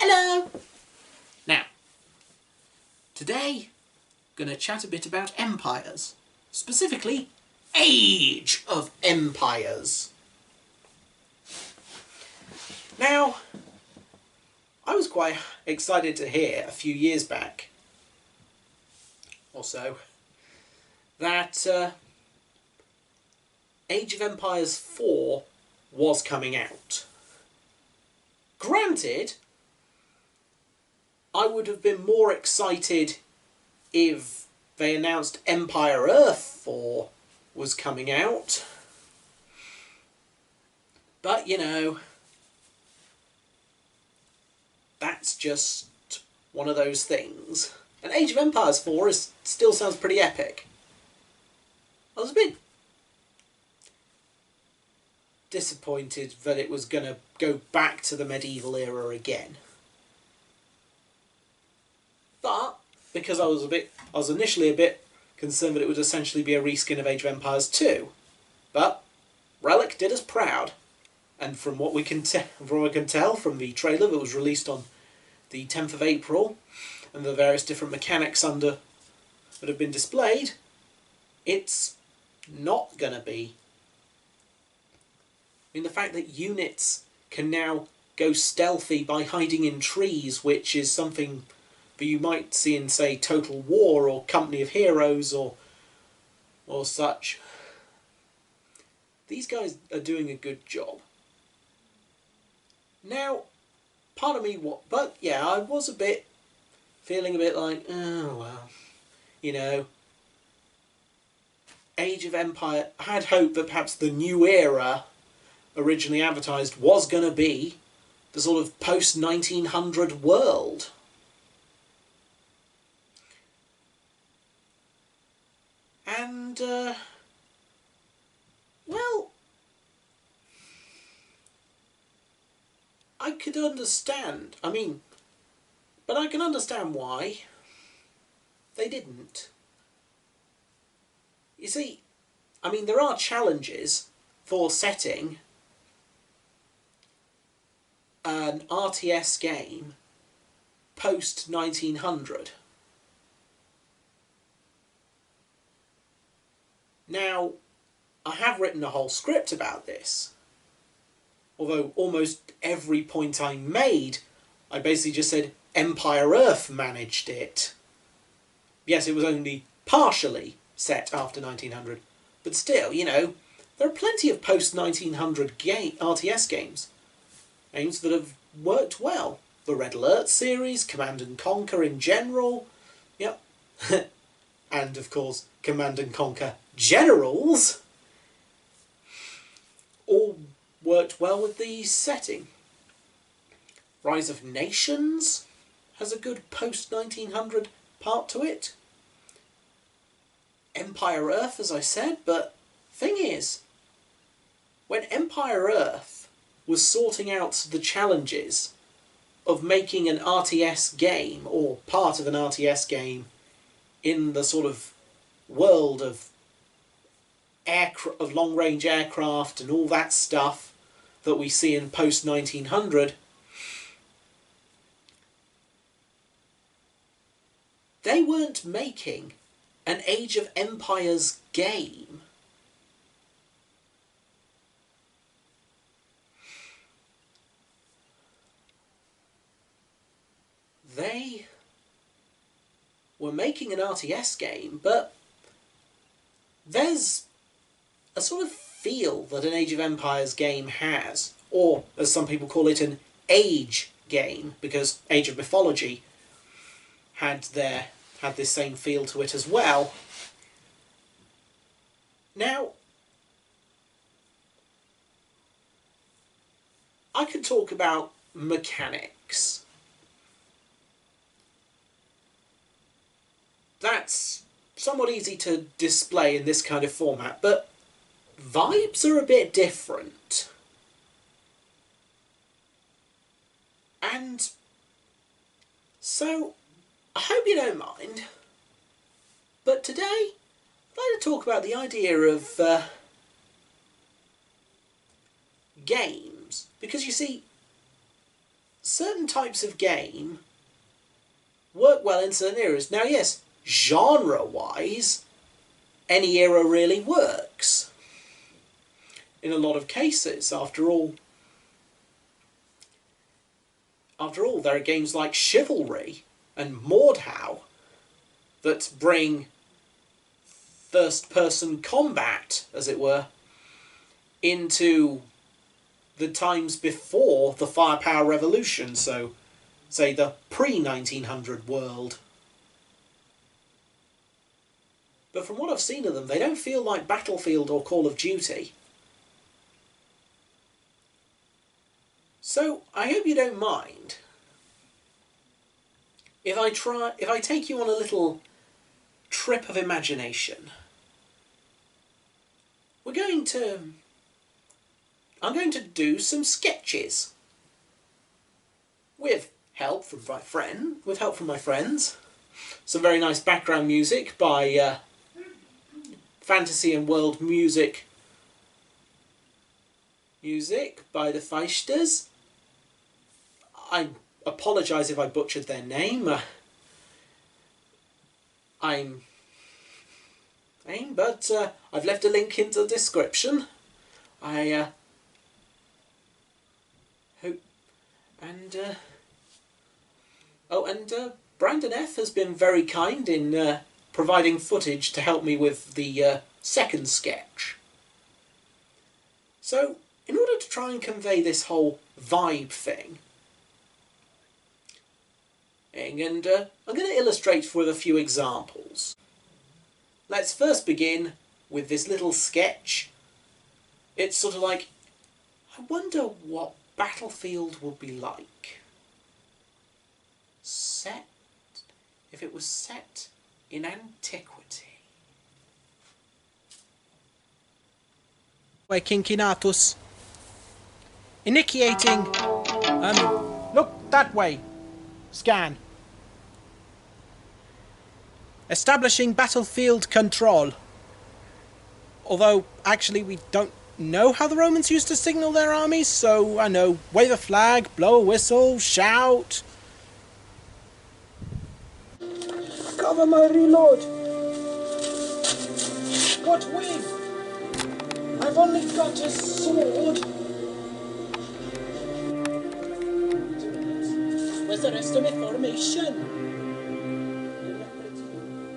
Hello! Now, today, I'm going to chat a bit about empires. Specifically, Age of Empires. Now, I was quite excited to hear a few years back, or so, that Age of Empires 4 was coming out. Granted, I would have been more excited if they announced Empire Earth 4 was coming out. But, you know, that's just one of those things. And Age of Empires 4 still sounds pretty epic. I was a bit disappointed that it was going to go back to the medieval era again. But, because I was initially a bit concerned that it would essentially be a reskin of Age of Empires 2. But Relic did us proud. And from what we can tell from the trailer that was released on the 10th of April, and the various different mechanics that have been displayed, it's not going to be. I mean, the fact that units can now go stealthy by hiding in trees, which is something that you might see in, say, Total War or Company of Heroes or such. These guys are doing a good job. Now, part of me, but yeah, I was feeling a bit like, oh well, you know, Age of Empire, I had hoped that perhaps the new era originally advertised was going to be the sort of post-1900 world. And, well, I could understand, but I can understand why they didn't. You see, there are challenges for setting an RTS game post-1900. Now, I have written a whole script about this, although almost every point I made, I basically just said Empire Earth managed it. Yes, it was only partially set after 1900, but still, you know, there are plenty of post-1900 RTS games that have worked well. The Red Alert series, Command & Conquer in general, yep, and of course Command & Conquer Generals, all worked well with the setting. Rise of Nations has a good post-1900 part to it. Empire Earth, as I said, but thing is, when Empire Earth was sorting out the challenges of making an RTS game, or part of an RTS game, in the sort of world of long-range aircraft and all that stuff that we see in post-1900, they weren't making an Age of Empires game. They were making an RTS game, but there's a sort of feel that an Age of Empires game has, or as some people call it, an age game, because Age of Mythology had this same feel to it as well. Now, I could talk about mechanics. That's somewhat easy to display in this kind of format, but vibes are a bit different. And so, I hope you don't mind, but today I'd like to talk about the idea of games, because you see, certain types of game work well in certain eras. Now, yes, genre-wise, any era really works. In a lot of cases, after all, there are games like Chivalry and Mordhau that bring first-person combat, as it were, into the times before the firepower revolution, so, say, the pre-1900 world. But from what I've seen of them, they don't feel like Battlefield or Call of Duty. So, I hope you don't mind if I take you on a little trip of imagination. I'm going to do some sketches with help from my friends. Some very nice background music by Fantasy and World Music by the Feisters. I apologise if I butchered their name. But I've left a link into the description. I hope, and Brandon F has been very kind in providing footage to help me with the second sketch. So, in order to try and convey this whole vibe thing, and I'm going to illustrate with a few examples. Let's first begin with this little sketch. It's sort of like, I wonder what Battlefield would be like. If it was set in antiquity. By Kinkinatus. Initiating. Look that way. Scan. Establishing battlefield control. Although, actually, we don't know how the Romans used to signal their armies, so I know, wave a flag, blow a whistle, shout. Cover my reload. Got wave. I've only got a sword. Where's the rest of my formation?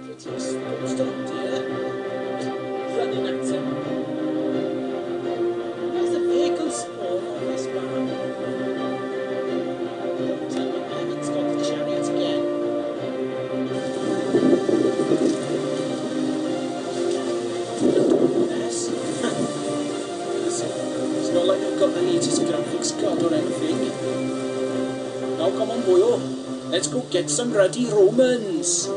Pretty exposed up there. Running at him. There's a vehicle spawn on this map. Tell me Evan's got the chariot again. Yes. It's not like I've got the latest graphics card or anything. Now come on, boyo. Let's go get some ruddy Romans.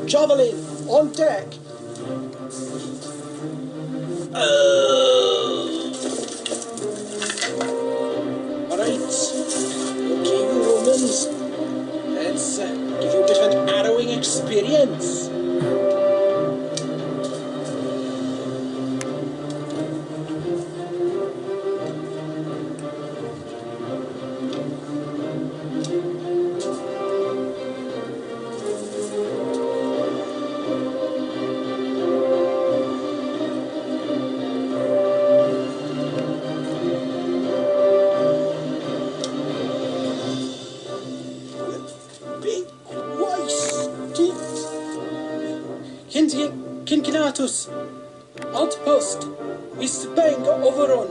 Javelin, on deck. Alright. Okay, you Romans. Let's give you a bit of an arrowing experience. Kinkinatus, outpost is being overrun.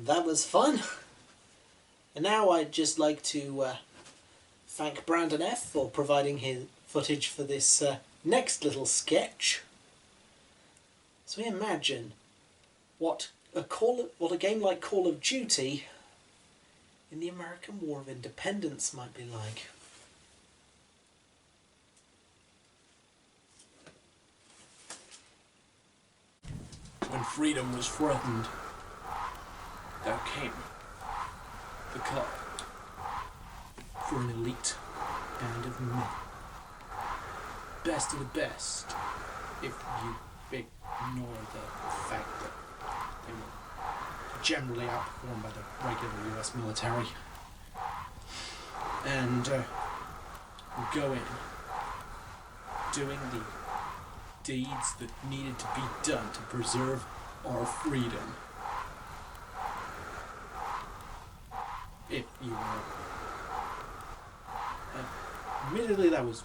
that was fun. And now I'd just like to thank Brandon F. for providing his footage for this next little sketch. So imagine what a game like Call of Duty in the American War of Independence might be like. When freedom was threatened, there came the call for an elite band of men. Best of the best, if you ignore the fact that they were generally outperformed by the regular US military. And go in, doing the deeds that needed to be done to preserve our freedom. If you were. Admittedly, that was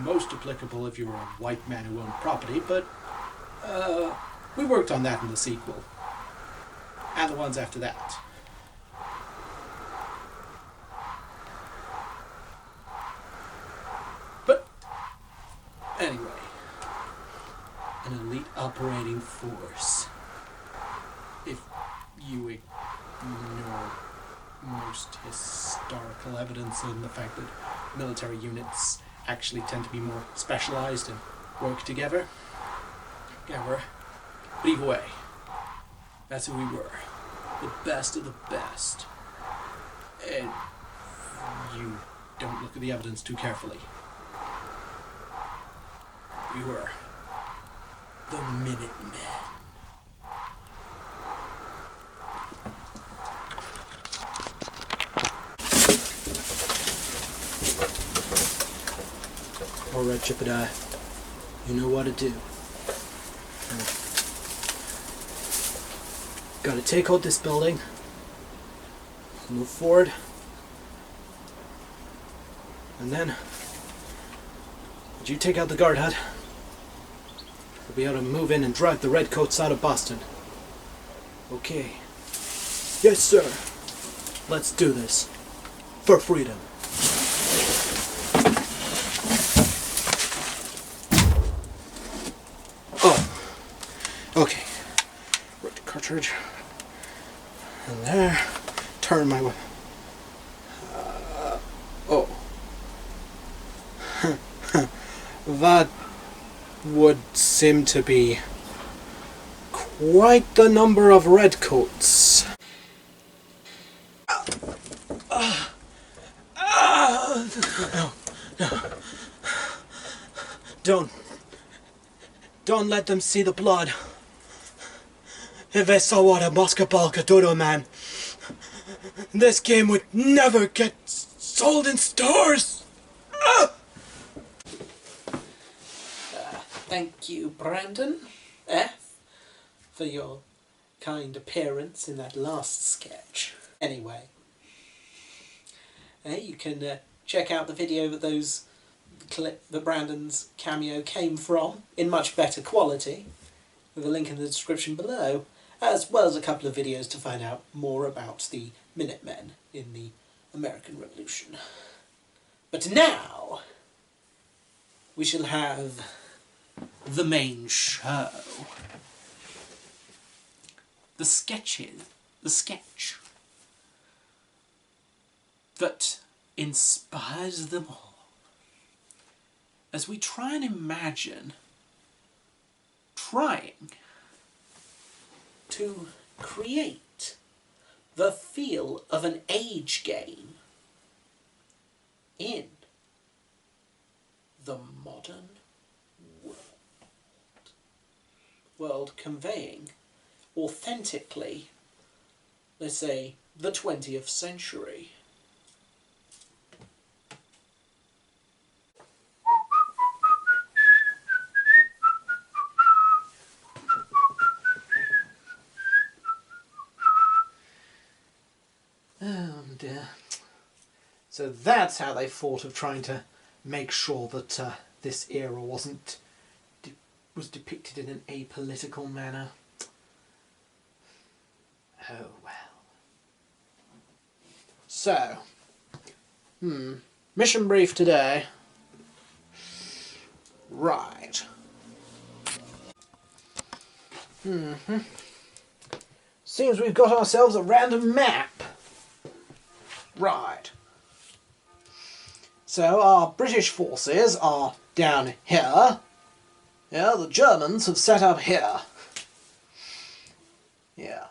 most applicable if you were a white man who owned property, but we worked on that in the sequel. And the ones after that. But, anyway. An elite operating force. If you ignore most historical evidence and the fact that military units actually tend to be more specialized and work together. But either way, that's who we were. The best of the best. And you don't look at the evidence too carefully. We were the Minutemen. Alright, Chippadai. You know what to do. Gotta take out this building. Move forward. And then, would you take out the guard hut? We'll be able to move in and drive the redcoats out of Boston. Okay. Yes, sir. Let's do this. For freedom. Oh. Okay. Right the cartridge. And there. Turn my weapon. Oh. That would seem to be quite the number of redcoats. No. Don't let them see the blood. If they saw what a musket ball could do to a man, this game would never get sold in stores. Thank you, Brandon F., for your kind appearance in that last sketch. Anyway, you can check out the video that that Brandon's cameo came from in much better quality, with a link in the description below, as well as a couple of videos to find out more about the Minutemen in the American Revolution. But now, we shall have the main show. The sketch that inspires them all. As we try and imagine trying to create the feel of an age game in the modern world, conveying authentically, let's say, the 20th century. Oh dear. So that's how they thought of trying to make sure that this era was depicted in an apolitical manner. Oh well. So, mission brief today. Right. Seems we've got ourselves a random map. Right. So our British forces are down here. Yeah, the Germans have set up here. Yeah.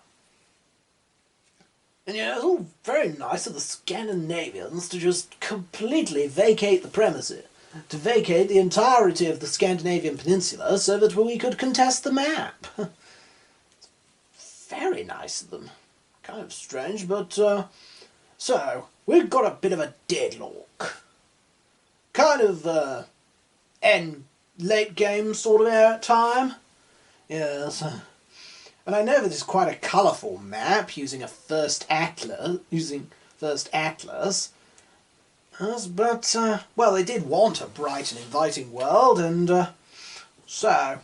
And yeah, it's all very nice of the Scandinavians to just completely vacate the premises. To vacate the entirety of the Scandinavian peninsula so that we could contest the map. Very nice of them. Kind of strange, but, so, we've got a bit of a deadlock. Kind of, end late game sort of time. Yes. And I know that it's quite a colourful map using first atlas. But, well, they did want a bright and inviting world, and, so...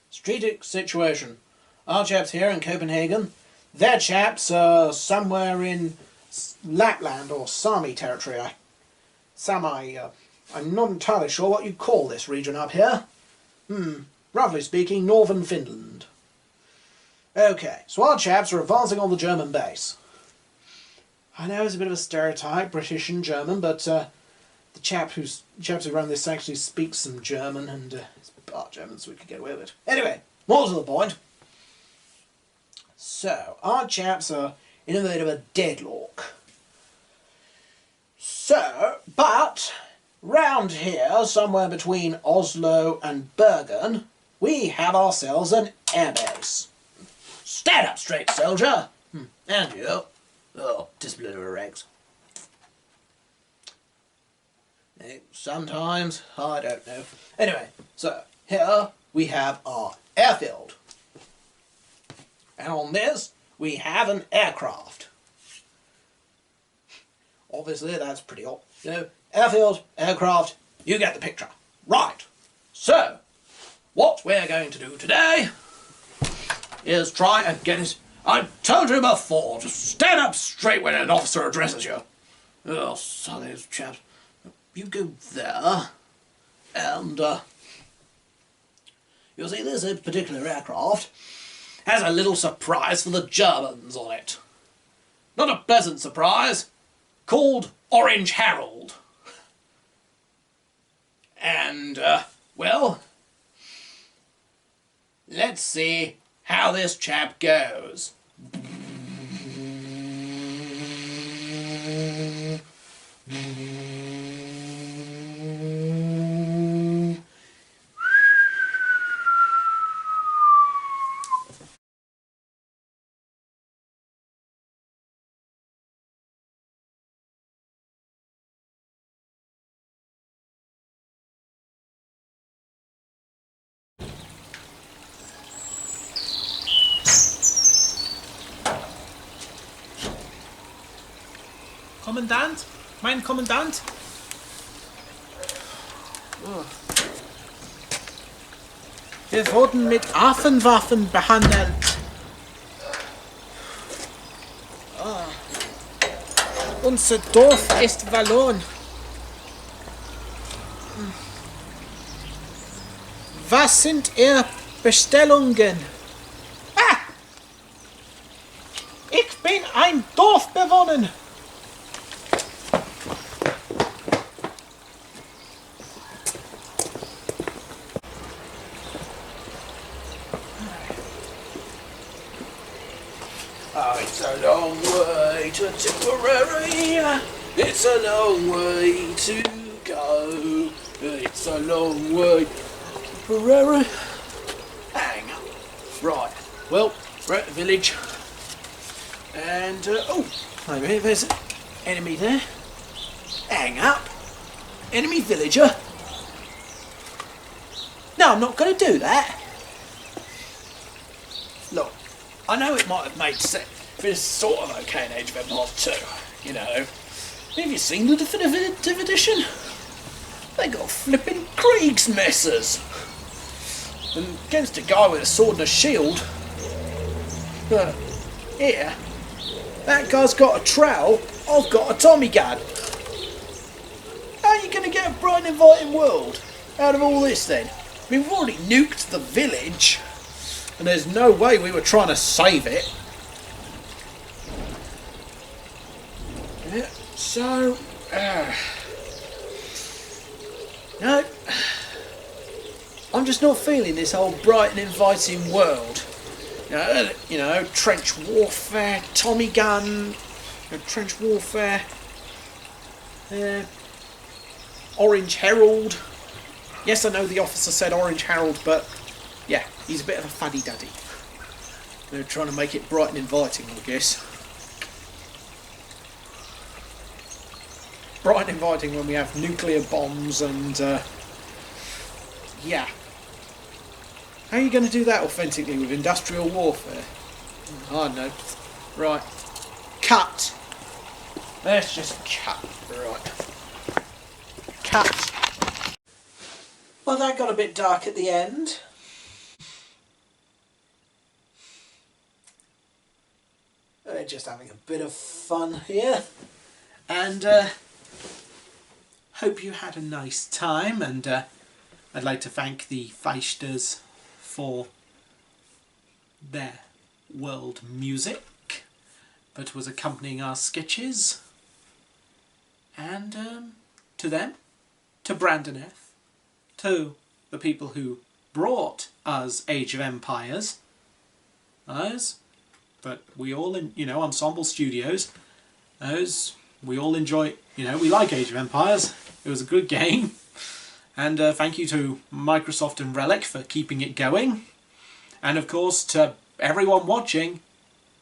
Strategic situation. Our chaps here in Copenhagen, their chaps are somewhere in Lapland or Sami territory. I'm not entirely sure what you call this region up here. Roughly speaking, northern Finland. Okay, so our chaps are advancing on the German base. I know it's a bit of a stereotype, British and German, but the chaps who run this actually speaks some German, and it's part German, so we could get away with it. Anyway, more to the point. So, our chaps are in a bit of a deadlock. So, but round here, somewhere between Oslo and Bergen, we have ourselves an airbase. Stand up straight, soldier! And you. Oh, disciplinary ranks. Sometimes, I don't know. Anyway, so here we have our airfield. And on this, we have an aircraft. Obviously, that's pretty odd. You know, airfield, aircraft, you get the picture. Right. So, what we're going to do today is try and get it. I told you before, just stand up straight when an officer addresses you. Oh, son of those chaps. You go there, and, you'll see this particular aircraft has a little surprise for the Germans on it. Not a pleasant surprise, called Orange Harold. And, well, let's see how this chap goes. Kommandant? Mein Kommandant? Wir wurden mit Affenwaffen behandelt. Unser Dorf ist verloren. Was sind Ihre Bestellungen? Ich bin ein Dorfbewohner. It's a long way to Tipperary. It's a long way to go. It's a long way to Tipperary. Hang on. Right. Well, we're at the village. And, oh, wait a minute, there's an enemy there. Hang up. Enemy villager. No, I'm not going to do that. Look, I know it might have made sense. It's sort of okay in Age of Empires 2, you know. Have you seen the definitive edition? They got flipping Kriegsmessers. And against a guy with a sword and a shield, Here, that guy's got a trowel, I've got a Tommy gun. How are you going to get a bright and inviting world out of all this then? I mean, we've already nuked the village, and there's no way we were trying to save it. Yeah, so, no, I'm just not feeling this whole bright and inviting world. You know, trench warfare, Tommy gun, trench warfare, Orange Herald. Yes, I know the officer said Orange Herald, but yeah, he's a bit of a fuddy-duddy. They're trying to make it bright and inviting, I guess. Bright and inviting when we have nuclear bombs and, yeah. How are you going to do that authentically with industrial warfare? I don't know. Right. Cut. Let's just cut. Right. Cut. Well, that got a bit dark at the end. We're just having a bit of fun here. And hope you had a nice time. And I'd like to thank the Feisters for their world music that was accompanying our sketches. And to them, to Brandon F, to the people who brought us Age of Empires, those, but we all, Ensemble Studios, those, we all enjoy, we like Age of Empires, it was a good game, and thank you to Microsoft and Relic for keeping it going, and of course to everyone watching,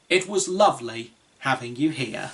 it was lovely having you here.